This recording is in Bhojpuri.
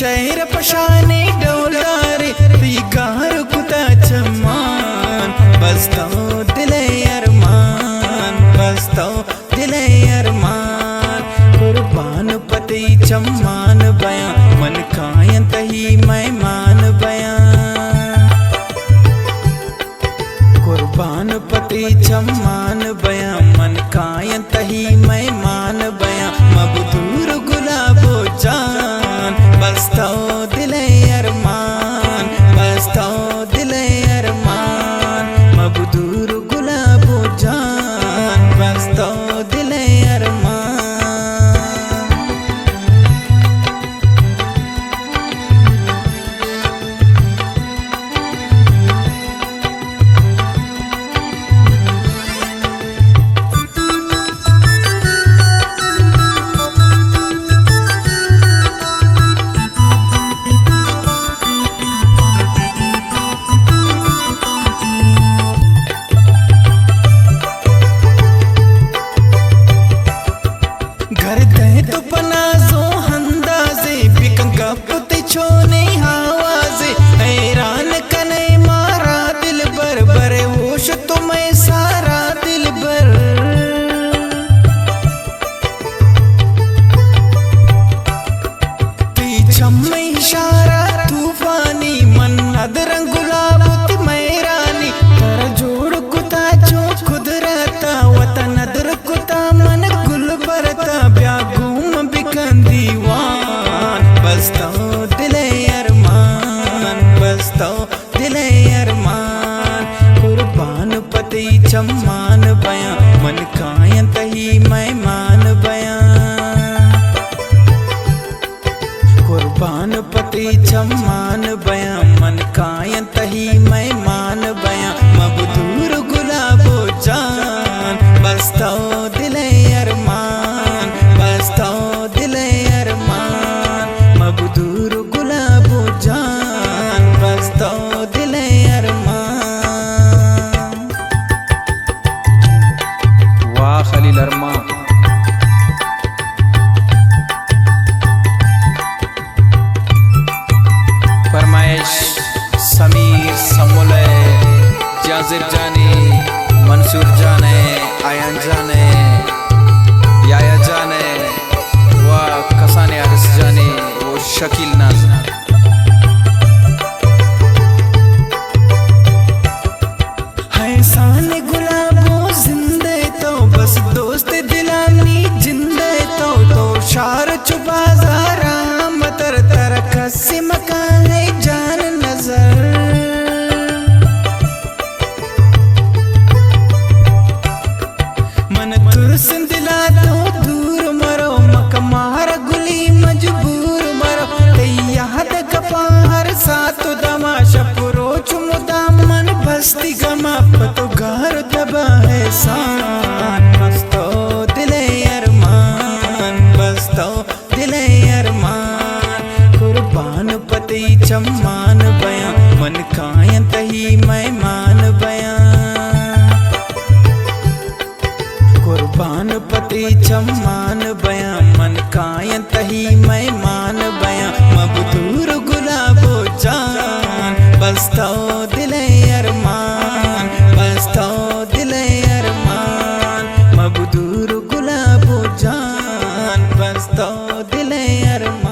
शहर पशाने डोलारे गार कुता चमान बसताओ दिले अरमान बसताओ दिले अरमान कुर्बान पति चम्मान बयां मन कायं तही मेहमान बयां कुर्बान पति चम्मान बयां मन कायं तही मेहमान बयां मबदूर गुलाबो जान बसताओ दिले अरमान बसताओ दिले अरमान मबदूर गुलाबो जान बसताओ दिले अरमान। घर दे तो पनाजो हंदाजे बिकंगा पुते छोने आवाजे हैरान कने मारा दिल बर बरे होश तुम्हें सारा दिल बर छम्मे इशारा तूफानी मन अदरंग गुलाब मैरानी कर जोड़ कुता जो खुद रहता वतन अदर कुता मन गुल बरता ब्यागूम बिकन दीवान बसताओ दिले अरमान बसताओ दिले अरमान कुर्बान पति चम्मान बयां मन कायं तही मेहमान बयां कुर्बान पति चम्मान बयां मन कायं तही मेहमान बयां मबदूर गुलाबो जान बसताओ दिले अरमान बसताओ दिले अरमान मबदूर गुलाबो जान बसताओ दिले अरमान। वाह खलील अरमान। फरमाइश समीर समुले जाजिर जाने मंसूर जाने आयन जाने याया जाने व कसाने आरिस जाने वो शकील नाज है साने गुलाबो जिंदे तो बस दोस्त दिलानी जिंदे तो शार चुबाजारा मतर तरक से मकान जान नजर मन तुरसन दिला तो दूर मरो मकमार गुली मजबूर मरो याद कपार साथ दमाशा पुरो चुमुदा मन बस्ती गमा पतो घर दबा है सान बसताओ दिले अरमान बसताओ दिले अरमान कुर्बान पति चम्मान बयां मन कायं तही मेहमान बयां कुर्बान पति चम्मान बयां मन कायं तही मेहमान बयां मबदूर गुलाबो जान बसताओ दिले अरमान बसताओ दिले अरमान मबदूर गुलाबो जान बसताओ दिले अरमान।